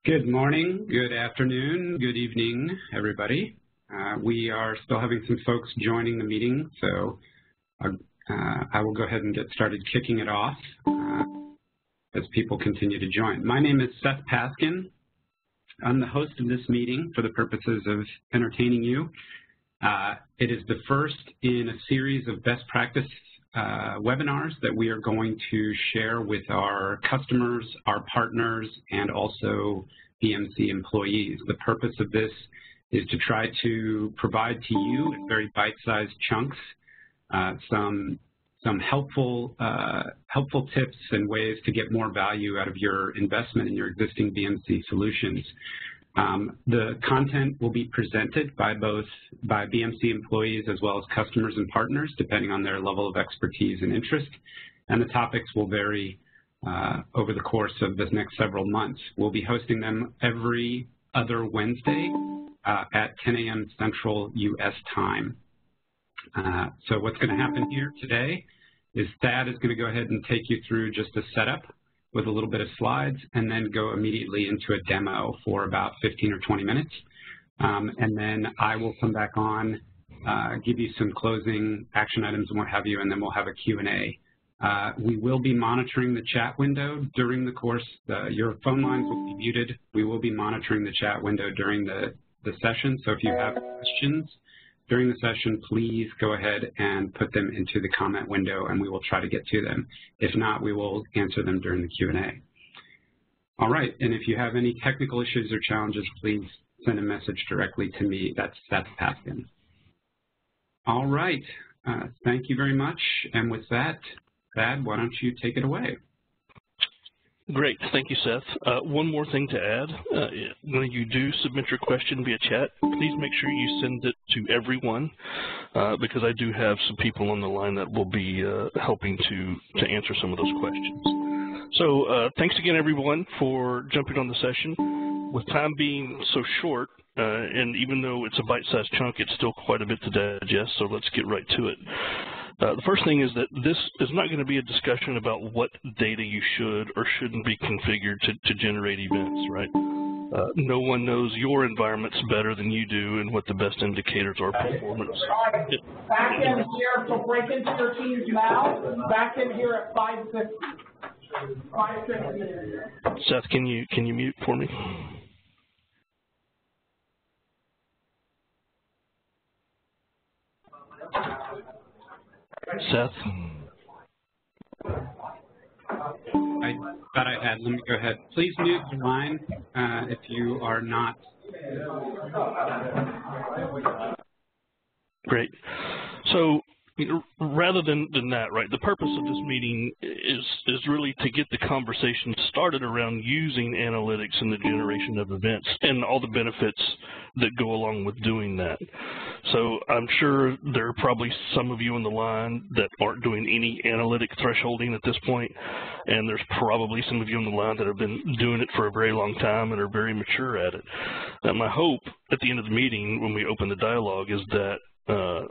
Good morning, good afternoon, good evening, everybody. We are still having some folks joining the meeting, so I will go ahead and get started kicking it off as people continue to join. My name is Seth Paskin. I'm the host of this meeting for the purposes of entertaining you. It is the first in a series of best practice webinars that we are going to share with our customers, our partners, and also BMC employees. The purpose of this is to try to provide to you in very bite-sized chunks some helpful tips and ways to get more value out of your investment in your existing BMC solutions. The content will be presented by BMC employees as well as customers and partners, depending on their level of expertise and interest, and the topics will vary over the course of the next several months. We'll be hosting them every other Wednesday at 10 a.m. Central U.S. time. So what's going to happen here today is Thad is going to go ahead and take you through just a setup with a little bit of slides, and then go immediately into a demo for about 15 or 20 minutes. And then I will come back on, give you some closing action items and what have you, and then we'll have a Q&A. We will be monitoring the chat window during the course. Your phone lines will be muted. We will be monitoring the chat window during the session, so if you have questions during the session, please go ahead and put them into the comment window and we will try to get to them. If not, we will answer them during the Q&A. All right, and if you have any technical issues or challenges, please send a message directly to me. That's Seth Paskin. All right, thank you very much. And with that, Thad, why don't you take it away? Great. Thank you, Seth. One more thing to add. When you do submit your question via chat, please make sure you send it to everyone because I do have some people on the line that will be helping to answer some of those questions. So thanks again, everyone, for jumping on the session. With time being so short, and even though it's a bite-sized chunk, it's still quite a bit to digest, so let's get right to it. The first thing is that this is not going to be a discussion about what data you should or shouldn't be configured to generate events, right? No one knows your environments better than you do and what the best indicators are performance. Back in here, so break into your teams now. Back in here at 5:50. 5:50. Seth, can you mute for me? Seth? I thought I had. Let me go ahead. Please mute the line if you are not. Great. So rather than that, right, the purpose of this meeting is really to get the conversation started around using analytics in the generation of events and all the benefits that go along with doing that. So I'm sure there are probably some of you on the line that aren't doing any analytic thresholding at this point, and there's probably some of you on the line that have been doing it for a very long time and are very mature at it. And my hope at the end of the meeting when we open the dialogue is that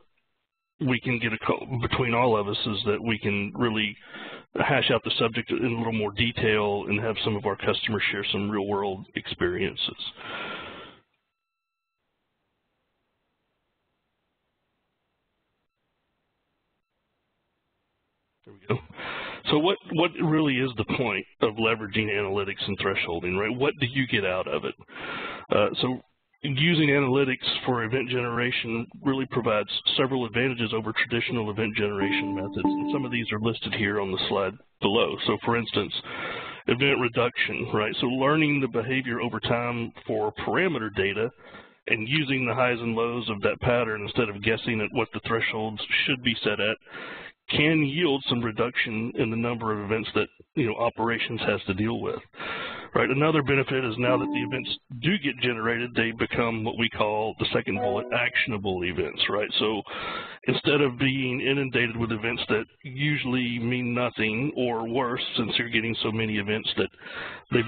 we can get a call between all of us is that we can really hash out the subject in a little more detail and have some of our customers share some real world experiences. There we go. So what really is the point of leveraging analytics and thresholding, right? What do you get out of it? So using analytics for event generation really provides several advantages over traditional event generation methods, and some of these are listed here on the slide below. So for instance, event reduction, right? So learning the behavior over time for parameter data and using the highs and lows of that pattern instead of guessing at what the thresholds should be set at can yield some reduction in the number of events that operations has to deal with. Right. Another benefit is now that the events do get generated, they become what we call the second bullet, actionable events, right? So instead of being inundated with events that usually mean nothing or worse, since you're getting so many events that they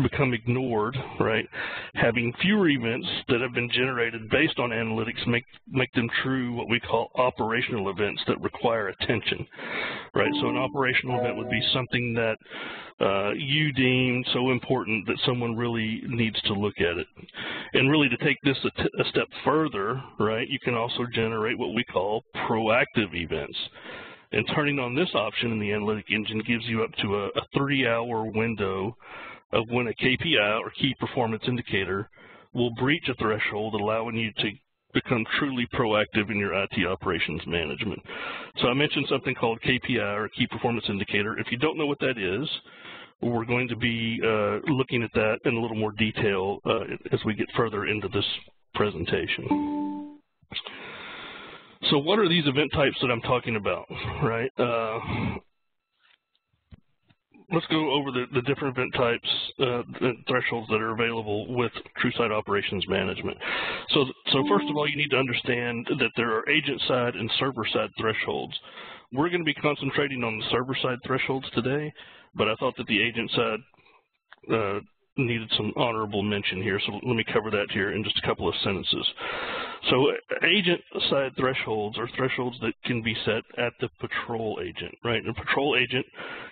become ignored, right? Having fewer events that have been generated based on analytics make them true what we call operational events that require attention, right? So an operational event would be something that you deem so important that someone really needs to look at it. And really to take this a step further, right, you can also generate what we call proactive events. And turning on this option in the analytic engine gives you up to a 3-hour window of when a KPI or key performance indicator will breach a threshold, allowing you to become truly proactive in your IT operations management. So I mentioned something called KPI or key performance indicator. If you don't know what that is, we're going to be looking at that in a little more detail as we get further into this presentation. So what are these event types that I'm talking about, right? Let's go over the different event types, thresholds that are available with TrueSight Operations Management. So first of all, you need to understand that there are agent-side and server-side thresholds. We're going to be concentrating on the server-side thresholds today, but I thought that the agent-side needed some honorable mention here, so let me cover that here in just a couple of sentences. So agent-side thresholds are thresholds that can be set at the patrol agent, right? And a patrol agent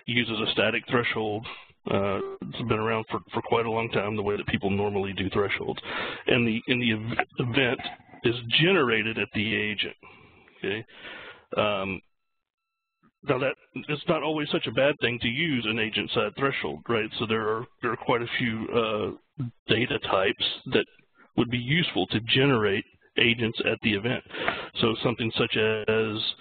uses a static threshold. It's been around for quite a long time, the way that people normally do thresholds. And the event is generated at the agent, okay? Now that it's not always such a bad thing to use an agent-side threshold, right? So there are quite a few data types that would be useful to generate agents at the event. So something such as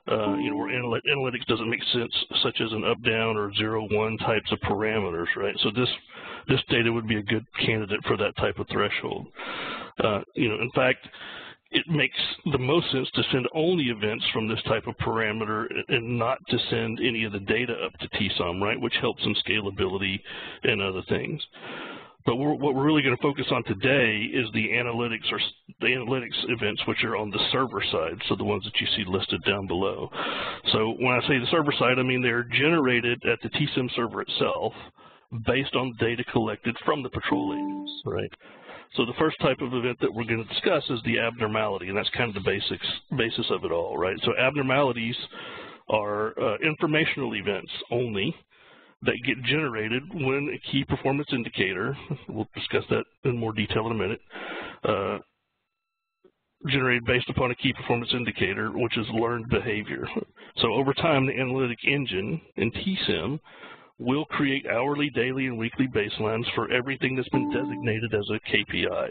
where analytics doesn't make sense, such as an up-down or 0-1 types of parameters, right? So this data would be a good candidate for that type of threshold. In fact, it makes the most sense to send only events from this type of parameter and not to send any of the data up to TSOM, right, which helps in scalability and other things. But what we're really going to focus on today is the analytics events, which are on the server side, so the ones that you see listed down below. So when I say the server side, I mean they're generated at the TSIM server itself based on data collected from the patrol agents, right? So the first type of event that we're going to discuss is the abnormality, and that's kind of the basis of it all, right? So abnormalities are informational events only that get generated when a key performance indicator, we'll discuss that in more detail in a minute, generated based upon a key performance indicator, which is learned behavior. So over time, the analytic engine in TSIM will create hourly, daily, and weekly baselines for everything that's been designated as a KPI.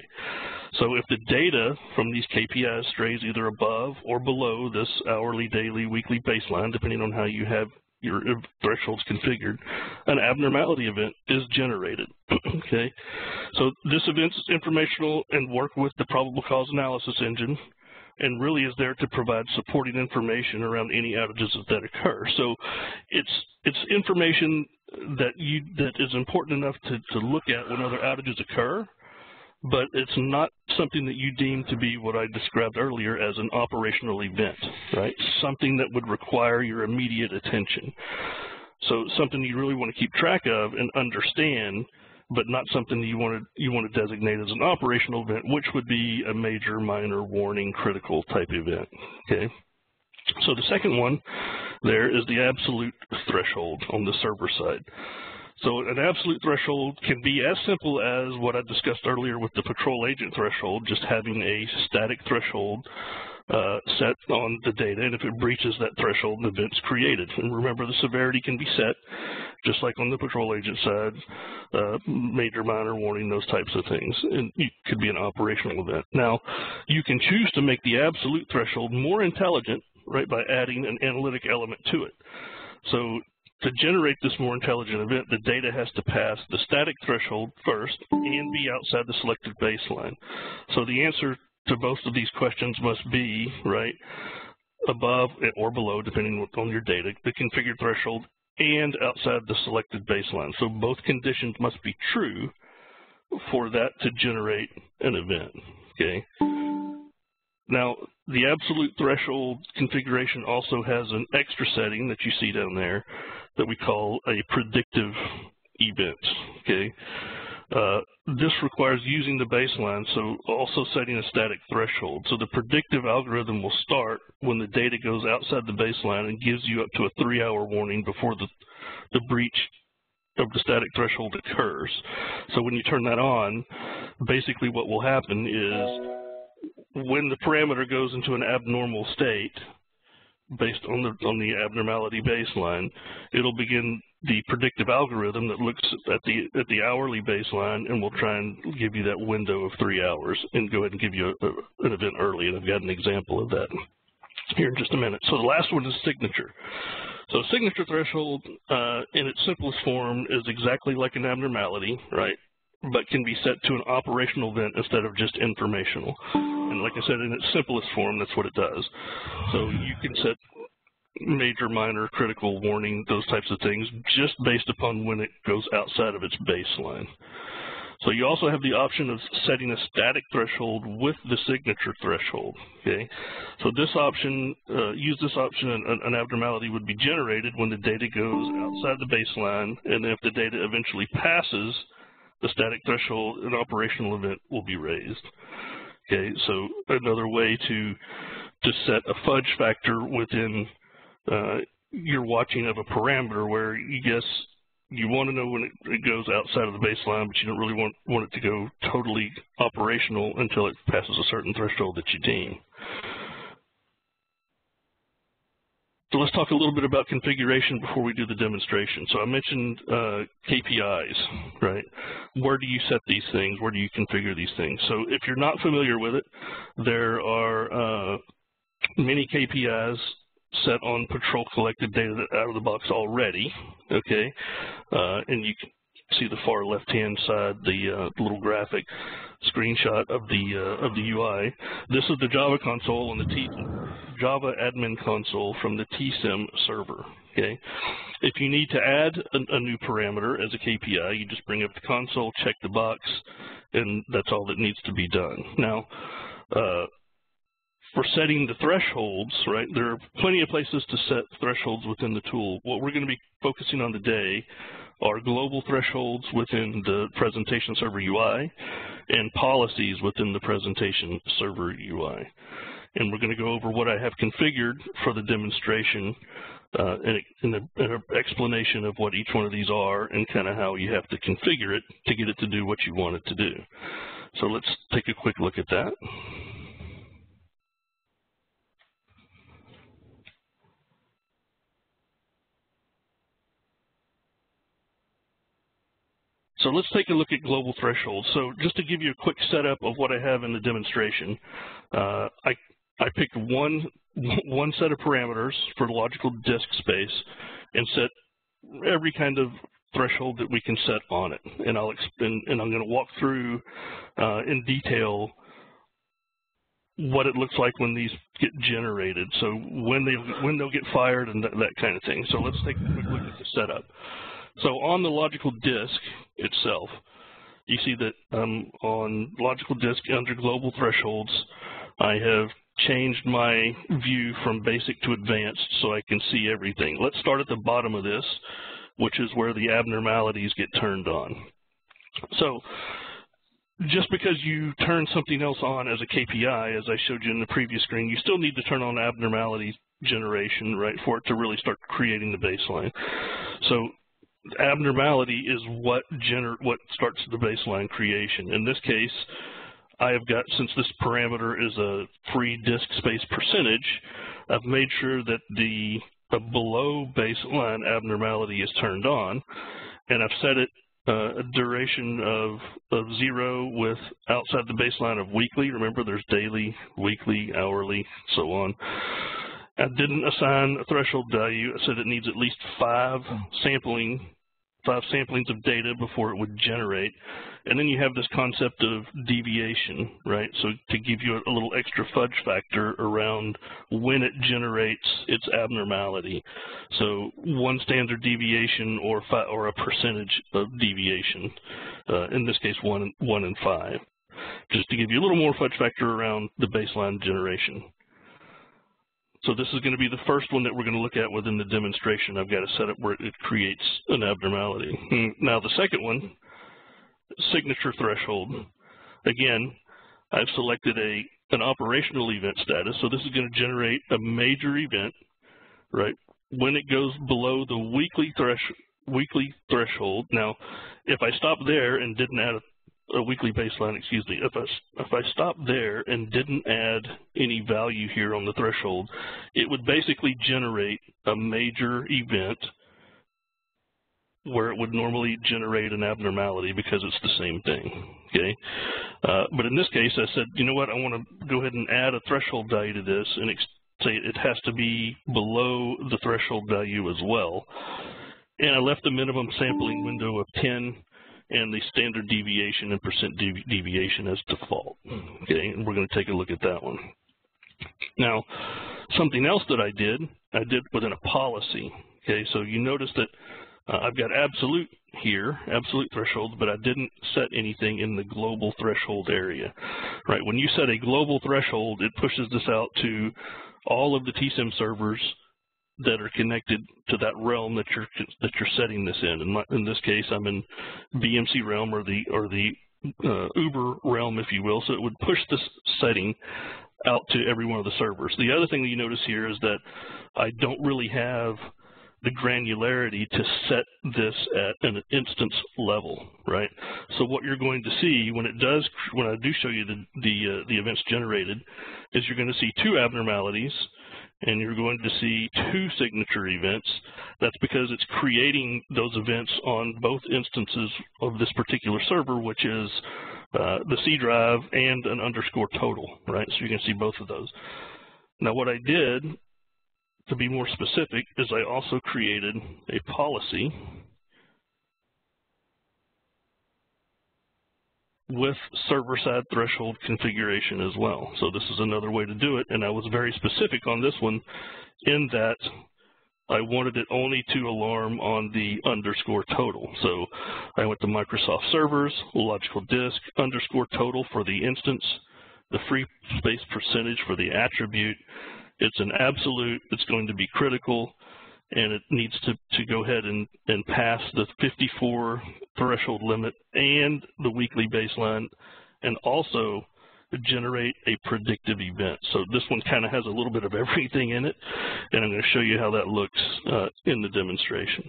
So if the data from these KPIs strays either above or below this hourly, daily, weekly baseline, depending on how you have your thresholds configured, an abnormality event is generated, okay? So this event's informational and work with the probable cause analysis engine, and really is there to provide supporting information around any outages that occur. So it's information that is important enough to look at when other outages occur, but it's not something that you deem to be what I described earlier as an operational event, right? Something that would require your immediate attention. So something you really want to keep track of and understand, but not something that you want to designate as an operational event, which would be a major, minor, warning, critical type event, okay? So the second one there is the absolute threshold on the server side. So an absolute threshold can be as simple as what I discussed earlier with the patrol agent threshold, just having a static threshold set on the data, and if it breaches that threshold, an event's created. And remember, the severity can be set, just like on the patrol agent side, major, minor, warning, those types of things. And it could be an operational event. Now, you can choose to make the absolute threshold more intelligent, right, by adding an analytic element to it. So to generate this more intelligent event, the data has to pass the static threshold first and be outside the selected baseline. So the answer to both of these questions must be, right, above or below, depending on your data, the configured threshold and outside the selected baseline. So both conditions must be true for that to generate an event, okay? Now, the absolute threshold configuration also has an extra setting that you see down there that we call a predictive event, okay? This requires using the baseline, so also setting a static threshold. So the predictive algorithm will start when the data goes outside the baseline and gives you up to a 3-hour warning before the breach of the static threshold occurs. So when you turn that on, basically what will happen is when the parameter goes into an abnormal state, based on the abnormality baseline, it'll begin the predictive algorithm that looks at the hourly baseline and will try and give you that window of 3 hours and go ahead and give you an event early. And I've got an example of that here in just a minute. So the last one is signature. So signature threshold in its simplest form is exactly like an abnormality, right? But can be set to an operational event instead of just informational. And like I said, in its simplest form, that's what it does. So you can set major, minor, critical, warning, those types of things, just based upon when it goes outside of its baseline. So you also have the option of setting a static threshold with the signature threshold, okay? So this option, use this option, an abnormality would be generated when the data goes outside the baseline, and if the data eventually passes the static threshold, an operational event will be raised. Okay, so another way to set a fudge factor within your watching of a parameter where you guess you want to know when it goes outside of the baseline, but you don't really want it to go totally operational until it passes a certain threshold that you deem. So let's talk a little bit about configuration before we do the demonstration. So I mentioned KPIs, right? Where do you set these things? Where do you configure these things? So if you're not familiar with it, there are many KPIs set on patrol collected data out of the box already, okay? And you can see the far left-hand side, the little graphic screenshot of the UI. This is the Java console and the Java admin console from the TSIM server, okay? If you need to add a new parameter as a KPI, you just bring up the console, check the box, and that's all that needs to be done. Now, for setting the thresholds, right, there are plenty of places to set thresholds within the tool. What we're going to be focusing on today are global thresholds within the presentation server UI and policies within the presentation server UI. And we're going to go over what I have configured for the demonstration and an explanation of what each one of these are and kind of how you have to configure it to get it to do what you want it to do. So let's take a quick look at that. So let's take a look at global thresholds. So just to give you a quick setup of what I have in the demonstration, I picked one set of parameters for the logical disk space and set every kind of threshold that we can set on it. And I'm going to walk through in detail what it looks like when these get generated. So when they'll get fired and that kind of thing. So let's take a quick look at the setup. So on the logical disk itself, you see that on logical disk under global thresholds, I have changed my view from basic to advanced so I can see everything. Let's start at the bottom of this, which is where the abnormalities get turned on. So just because you turn something else on as a KPI, as I showed you in the previous screen, you still need to turn on abnormality generation, right, for it to really start creating the baseline. So abnormality is what starts the baseline creation. In this case, I have got, since this parameter is a free disk space percentage, I've made sure that the below baseline abnormality is turned on, and I've set it a duration of 0 with outside the baseline of weekly. Remember, there's daily, weekly, hourly, so on. I didn't assign a threshold value. I said it needs at least 5 samplings of data before it would generate. And then you have this concept of deviation, right? So to give you a little extra fudge factor around when it generates its abnormality. So 1 standard deviation or a percentage of deviation. In this case, 1 and 5. Just to give you a little more fudge factor around the baseline generation. So this is going to be the first one that we're going to look at within the demonstration. I've got a setup where it creates an abnormality. Now the second one signature threshold. Again, I've selected an operational event status, so this is going to generate a major event, right, when it goes below the weekly threshold. Now, if I stop there and didn't add a weekly baseline, excuse me, if I stop there and didn't add any value here on the threshold, it would basically generate a major event where it would normally generate an abnormality because it's the same thing, okay? But in this case, I said, you know what, I want to go ahead and add a threshold value to this and say it has to be below the threshold value as well. And I left the minimum sampling window of 10 and the standard deviation and percent deviation as default, okay? And we're going to take a look at that one. Now, something else that I did within a policy, okay? So you notice that I've got absolute here, absolute threshold, but I didn't set anything in the global threshold area, right? When you set a global threshold, it pushes this out to all of the TSIM servers that are connected to that realm that you're setting this in. In this case, I'm in BMC realm or the Uber realm, if you will. So it would push this setting out to every one of the servers. The other thing that you notice here is that I don't really have the granularity to set this at an instance level, right? So what you're going to see when I do show you the events generated, is you're going to see two abnormalities, and you're going to see two signature events. That's because it's creating those events on both instances of this particular server, which is the C drive and an underscore total, right? So you can see both of those. Now what I did, to be more specific, is I also created a policy with server-side threshold configuration as well. So this is another way to do it, and I was very specific on this one in that I wanted it only to alarm on the underscore total. So I went to Microsoft servers, logical disk, underscore total for the instance, the free space percentage for the attribute. It's an absolute, it's going to be critical, and it needs to go ahead and pass the 54 threshold limit and the weekly baseline, and also generate a predictive event. So this one kind of has a little bit of everything in it, and I'm going to show you how that looks in the demonstration.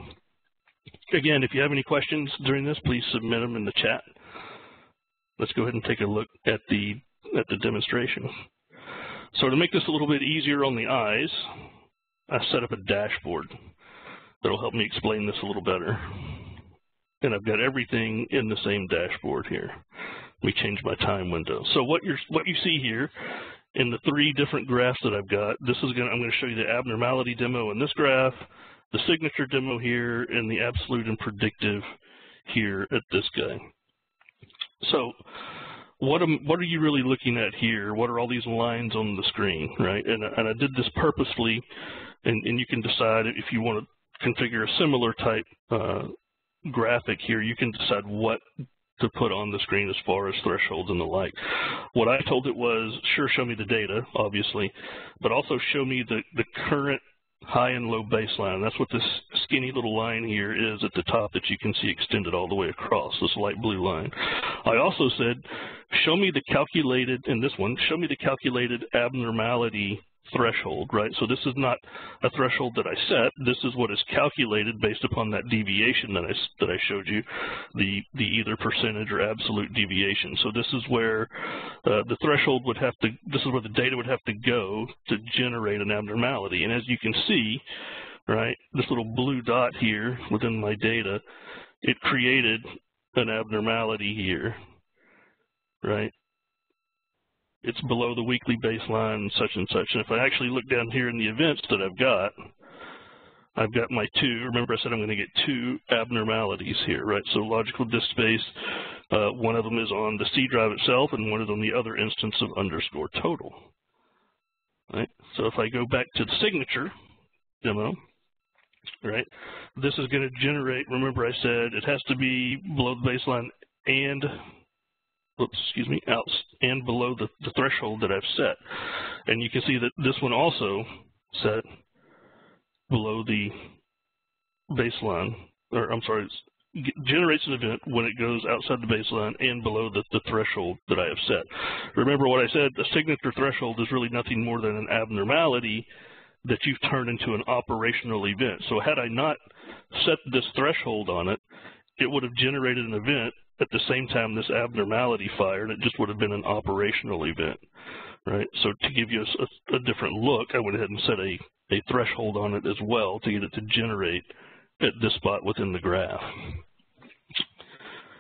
Again, if you have any questions during this, please submit them in the chat. Let's go ahead and take a look at the demonstration. So to make this a little bit easier on the eyes, I set up a dashboard that'll help me explain this a little better. And I've got everything in the same dashboard here. We change my time window. So what you see here in the three different graphs that I've got, I'm going to show you the abnormality demo in this graph, the signature demo here, and the absolute and predictive here at this guy. So what are you really looking at here? What are all these lines on the screen, right? And I did this purposefully, and you can decide if you want to configure a similar type graphic here. You can decide what to put on the screen as far as thresholds and the like. What I told it was, sure, show me the data, obviously, but also show me the current high and low baseline. That's what this skinny little line here is at the top that you can see extended all the way across, this light blue line. I also said, show me the calculated, in this one, show me the calculated abnormality threshold, right? So this is not a threshold that I set. This is what is calculated based upon that deviation that I showed you, the either percentage or absolute deviation. So this is where the threshold would have to, this is where the data would have to go to generate an abnormality. And as you can see, right, this little blue dot here within my data, it created an abnormality here, right? It's below the weekly baseline and such and such. And if I actually look down here in the events that I've got my two. Remember I said I'm going to get two abnormalities here, right? So logical disk space, one of them is on the C drive itself, and one is on the other instance of underscore total, right? So if I go back to the signature demo, right, this is going to generate, remember I said it has to be below the baseline and out and below the threshold that I've set. And you can see that this one also set below the baseline, or I'm sorry, generates an event when it goes outside the baseline and below the threshold that I have set. Remember what I said, the signature threshold is really nothing more than an abnormality that you've turned into an operational event. So had I not set this threshold on it, it would have generated an event at the same time this abnormality fired. It just would have been an operational event, right? So to give you a different look, I went ahead and set a threshold on it as well to get it to generate at this spot within the graph.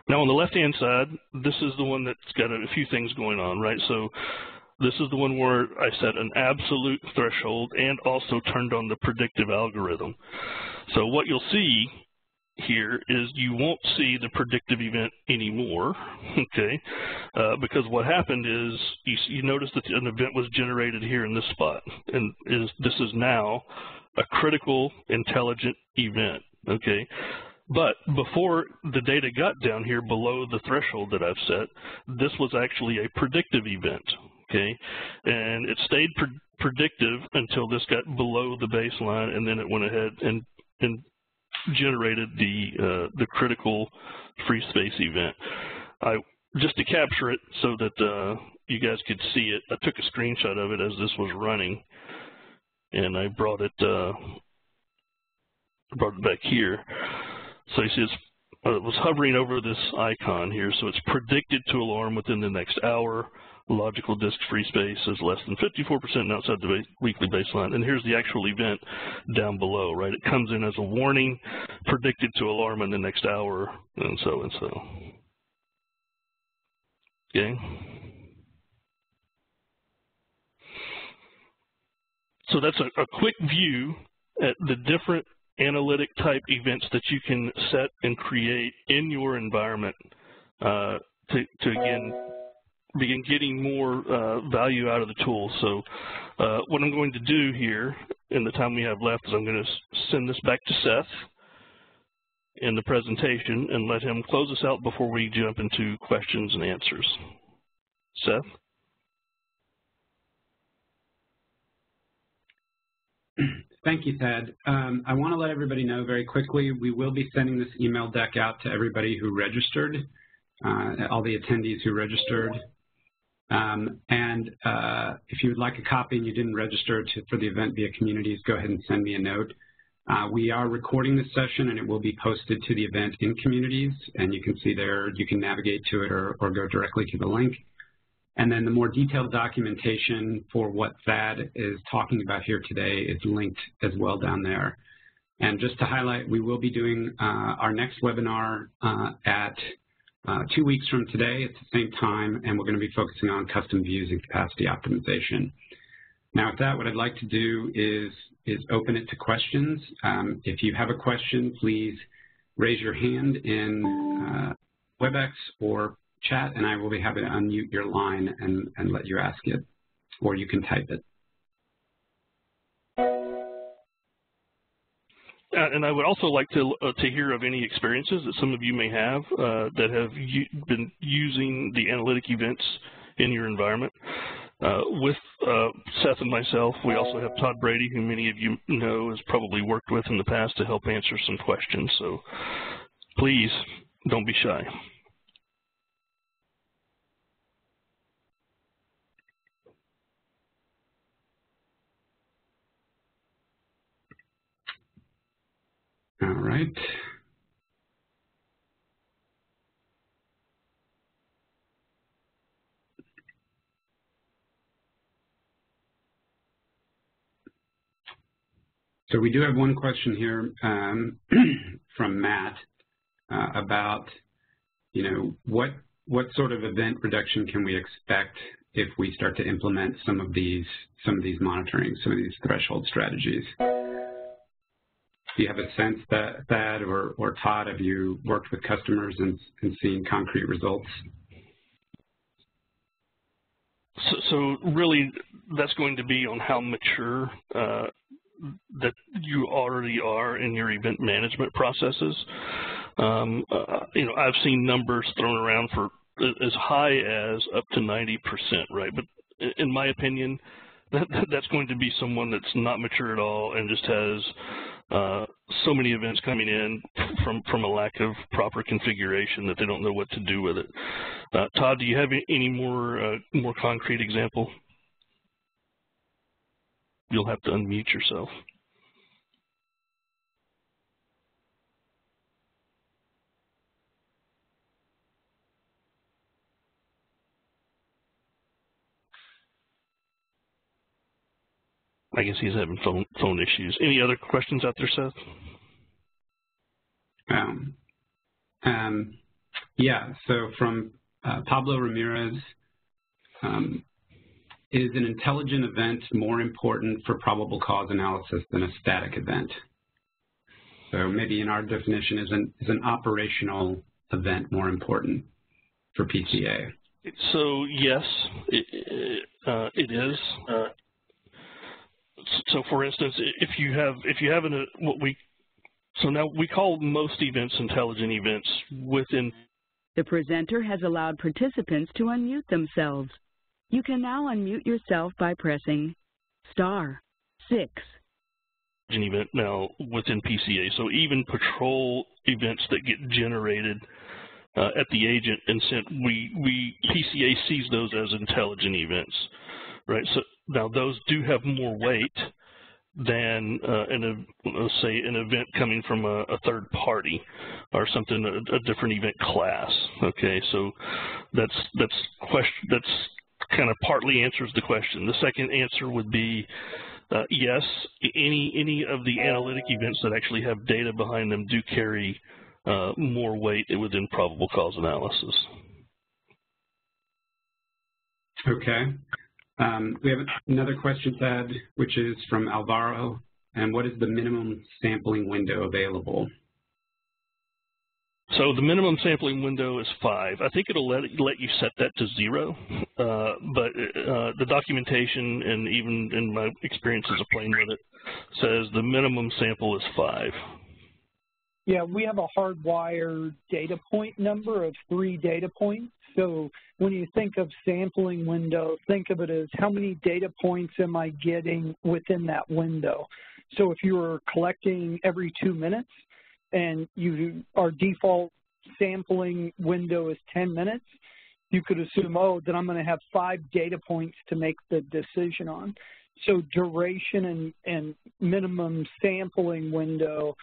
Now on the left-hand side, this is the one that's got a few things going on, right? So this is the one where I set an absolute threshold and also turned on the predictive algorithm. So what you'll see here is you won't see the predictive event anymore, okay? Because what happened is you notice that an event was generated here in this spot, and this is now a critical intelligent event, okay? But before the data got down here below the threshold that I've set, this was actually a predictive event, okay? And it stayed predictive until this got below the baseline, and then it went ahead and generated the critical free space event. Just to capture it so that you guys could see it, I took a screenshot of it as this was running, and I brought it back here. So you see it was hovering over this icon here, so it's predicted to alarm within the next hour. Logical disk free space is less than 54% outside the weekly baseline. And here's the actual event down below, right? It comes in as a warning, predicted to alarm in the next hour, and so and so. Okay? So that's a quick view at the different analytic type events that you can set and create in your environment to again begin getting more value out of the tool. So what I'm going to do here in the time we have left is I'm going to send this back to Seth in the presentation and let him close us out before we jump into questions and answers. Seth? Thank you, Ted. I want to let everybody know very quickly, we will be sending this email deck out to everybody who registered, all the attendees who registered. If you would like a copy and you didn't register for the event via communities, go ahead and send me a note. We are recording this session and it will be posted to the event in communities, and you can see there, you can navigate to it or go directly to the link. And then the more detailed documentation for what Thad is talking about here today is linked as well down there. And just to highlight, we will be doing our next webinar at 2 weeks from today at the same time, and we're going to be focusing on custom views and capacity optimization. Now with that, what I'd like to do is open it to questions. If you have a question, please raise your hand in WebEx or chat, and I will be happy to unmute your line and let you ask it, or you can type it. And I would also like to hear of any experiences that some of you may have that have been using the analytic events in your environment. With Seth and myself, we also have Todd Brady, who many of you know has probably worked with in the past to help answer some questions. So please don't be shy. All right. So we do have one question here from Matt about, what sort of event reduction can we expect if we start to implement some of these monitoring, some of these threshold strategies? Do you have a sense that Thad or Todd, have you worked with customers and seen concrete results? So really, that's going to be on how mature that you already are in your event management processes. I've seen numbers thrown around for as high as up to 90%, right? But in my opinion, that's going to be someone that's not mature at all and just has so many events coming in from a lack of proper configuration that they don't know what to do with it. Todd, do you have any more concrete example? You'll have to unmute yourself. I guess he's having phone issues. Any other questions out there, Seth? Yeah, so from Pablo Ramirez, is an intelligent event more important for probable cause analysis than a static event? So maybe in our definition, is an operational event more important for PCA? So yes, it is. So for instance, if you have now we call most events intelligent events within. The presenter has allowed participants to unmute themselves. You can now unmute yourself by pressing *6. An event now within PCA. So even patrol events that get generated at the agent and sent, PCA sees those as intelligent events, right? So now those do have more weight than let's say an event coming from a third party or something, a different event class. Okay, so that's kind of partly answers the question. The second answer would be yes, any of the analytic events that actually have data behind them do carry more weight within probable cause analysis. Okay. We have another question, Thad, which is from Alvaro. And what is the minimum sampling window available? So the minimum sampling window is 5. I think it'll let you set that to 0, but the documentation and even in my experiences of playing with it says the minimum sample is 5. Yeah, we have a hardwired data point number of 3 data points. So when you think of sampling window, think of it as how many data points am I getting within that window. So if you were collecting every 2 minutes, and our default sampling window is 10 minutes, you could assume, oh, then I'm going to have 5 data points to make the decision on. So duration and minimum sampling window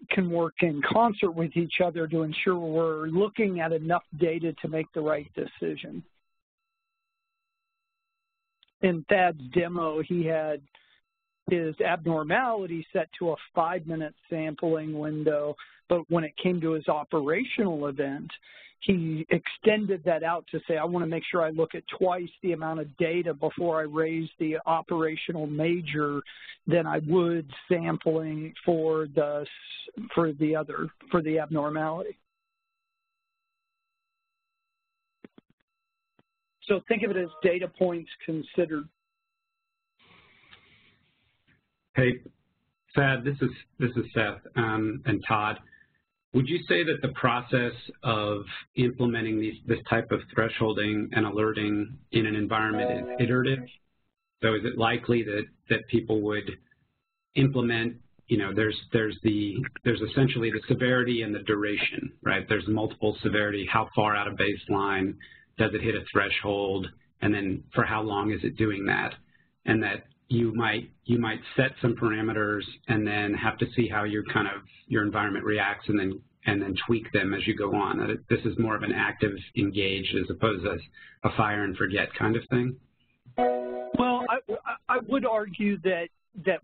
can work in concert with each other to ensure we're looking at enough data to make the right decision. In Thad's demo, he had his abnormality set to a 5-minute sampling window, but when it came to his operational event, he extended that out to say, I want to make sure I look at twice the amount of data before I raise the operational major than I would sampling for the abnormality. So think of it as data points considered. Hey, Thad, this is Seth and Todd. Would you say that the process of implementing this type of thresholding and alerting in an environment is iterative? So is it likely that people would implement, there's essentially the severity and the duration, right? There's multiple severity, how far out of baseline does it hit a threshold, and then for how long is it doing that? And that you might set some parameters and then have to see how your environment reacts and then tweak them as you go on. This is more of an active engage as opposed to a fire and forget kind of thing. Well, I would argue that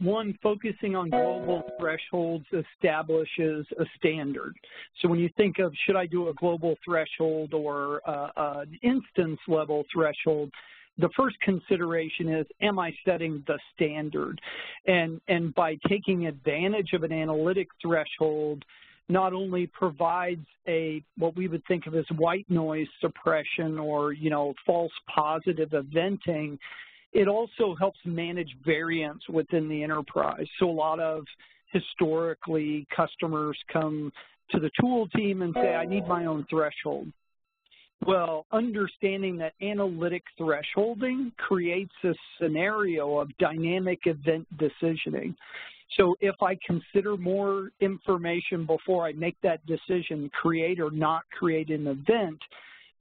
one, focusing on global thresholds establishes a standard. So when you think of should I do a global threshold or an instance level threshold, the first consideration is, am I setting the standard? And by taking advantage of an analytic threshold, not only provides what we would think of as white noise suppression or, false positive eventing, it also helps manage variance within the enterprise. So a lot of historically customers come to the tool team and say, I need my own threshold. Well, understanding that analytic thresholding creates a scenario of dynamic event decisioning. So if I consider more information before I make that decision, create or not create an event,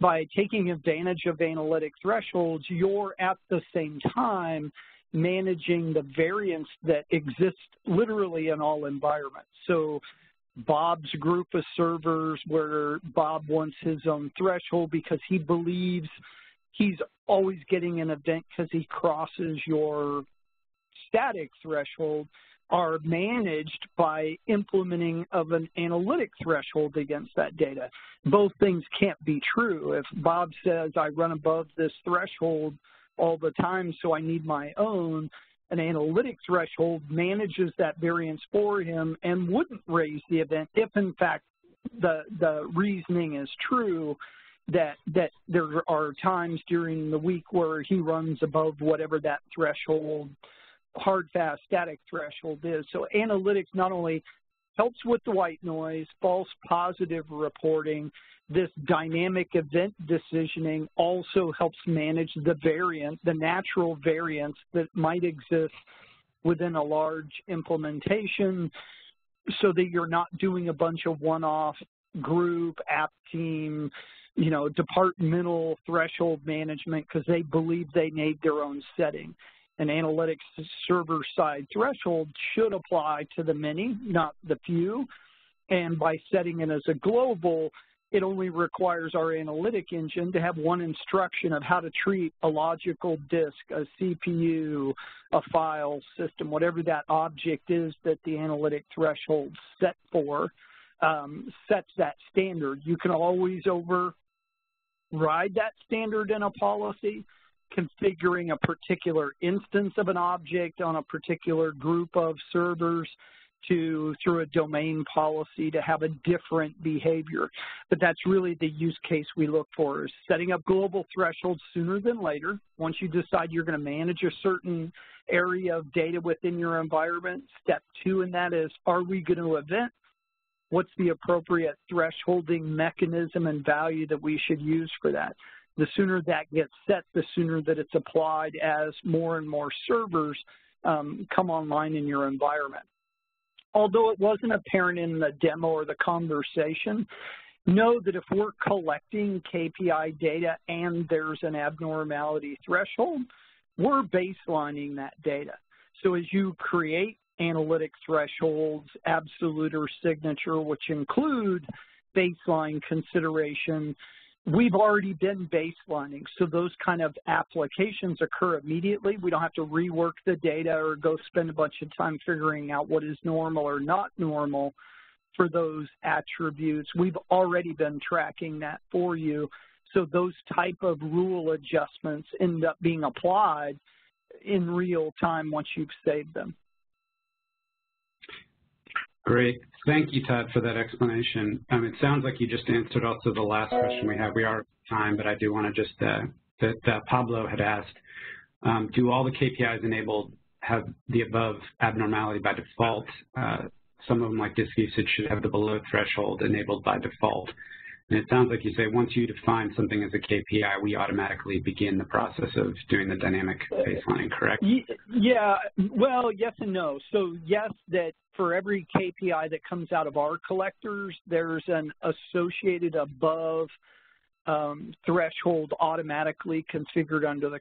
by taking advantage of analytic thresholds, you're at the same time managing the variance that exists literally in all environments. So Bob's group of servers where Bob wants his own threshold because he believes he's always getting an event because he crosses your static threshold are managed by implementing of an analytic threshold against that data. Both things can't be true. If Bob says, I run above this threshold all the time, so I need my own, an analytic threshold manages that variance for him and wouldn't raise the event if, in fact, the reasoning is true that there are times during the week where he runs above whatever that threshold, hard, fast, static threshold is. So analytics not only helps with the white noise, false positive reporting, this dynamic event decisioning also helps manage the variance, the natural variance that might exist within a large implementation so that you're not doing a bunch of one-off group, app team, you know, departmental threshold management because they believe they need their own setting. An analytics server-side threshold should apply to the many, not the few. And by setting it as a global, it only requires our analytic engine to have one instruction of how to treat a logical disk, a CPU, a file system, whatever that object is that the analytic threshold set for, sets that standard. You can always override that standard in a policy, configuring a particular instance of an object on a particular group of servers through a domain policy to have a different behavior. But that's really the use case we look for, is setting up global thresholds sooner than later. Once you decide you're going to manage a certain area of data within your environment, step 2 in that is, are we going to event? What's the appropriate thresholding mechanism and value that we should use for that? The sooner that gets set, the sooner that it's applied as more and more servers come online in your environment. Although it wasn't apparent in the demo or the conversation, know that if we're collecting KPI data and there's an abnormality threshold, we're baselining that data. So as you create analytic thresholds, absolute or signature, which include baseline consideration, we've already been baselining, so those kind of applications occur immediately. We don't have to rework the data or go spend a bunch of time figuring out what is normal or not normal for those attributes. We've already been tracking that for you, so those type of rule adjustments end up being applied in real time once you've saved them. Great. Thank you, Todd, for that explanation. It sounds like you just answered also the last question we have. We are out of time, but I do want to just, that Pablo had asked, do all the KPIs enabled have the above abnormality by default? Some of them, like disk usage, should have the below threshold enabled by default. And it sounds like you say once you define something as a KPI, we automatically begin the process of doing the dynamic baselining, correct? Yeah, well, yes and no. So yes, that for every KPI that comes out of our collectors, there's an associated above threshold automatically configured under the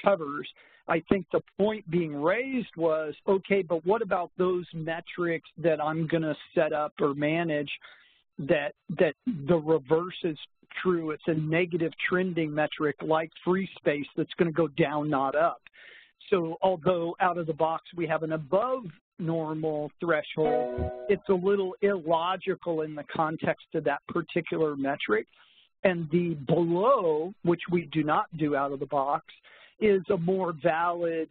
covers. I think the point being raised was, okay, but what about those metrics that I'm going to set up or manage that the reverse is true? It's a negative trending metric like free space that's going to go down, not up. So although out of the box we have an above normal threshold, it's a little illogical in the context of that particular metric. And the below, which we do not do out of the box, is a more valid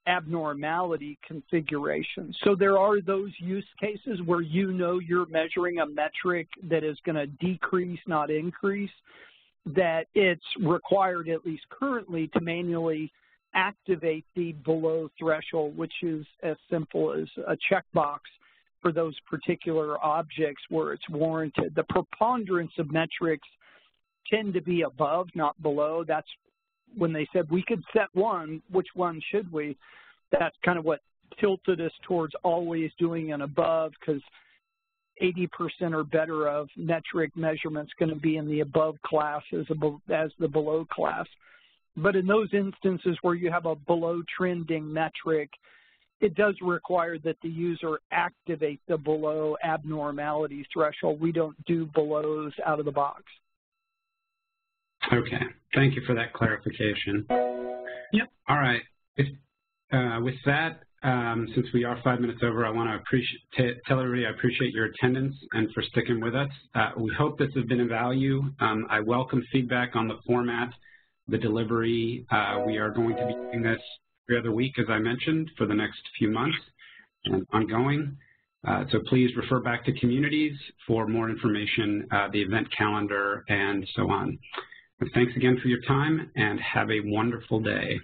abnormality configuration. So there are those use cases where you know you're measuring a metric that is going to decrease, not increase, that it's required, at least currently, to manually activate the below threshold, which is as simple as a checkbox for those particular objects where it's warranted. The preponderance of metrics tend to be above, not below. That's when they said we could set one, which one should we? That's kind of what tilted us towards always doing an above, because 80% or better of metric measurements going to be in the above class as the below class. But in those instances where you have a below trending metric, it does require that the user activate the below abnormalities threshold. We don't do belows out of the box. Okay, thank you for that clarification. Yep. All right, with that, since we are 5 minutes over, I want to tell everybody I appreciate your attendance and for sticking with us. We hope this has been of value. I welcome feedback on the format, the delivery. We are going to be doing this every other week, as I mentioned, for the next few months and ongoing. So please refer back to communities for more information, the event calendar, and so on. And thanks again for your time, and have a wonderful day.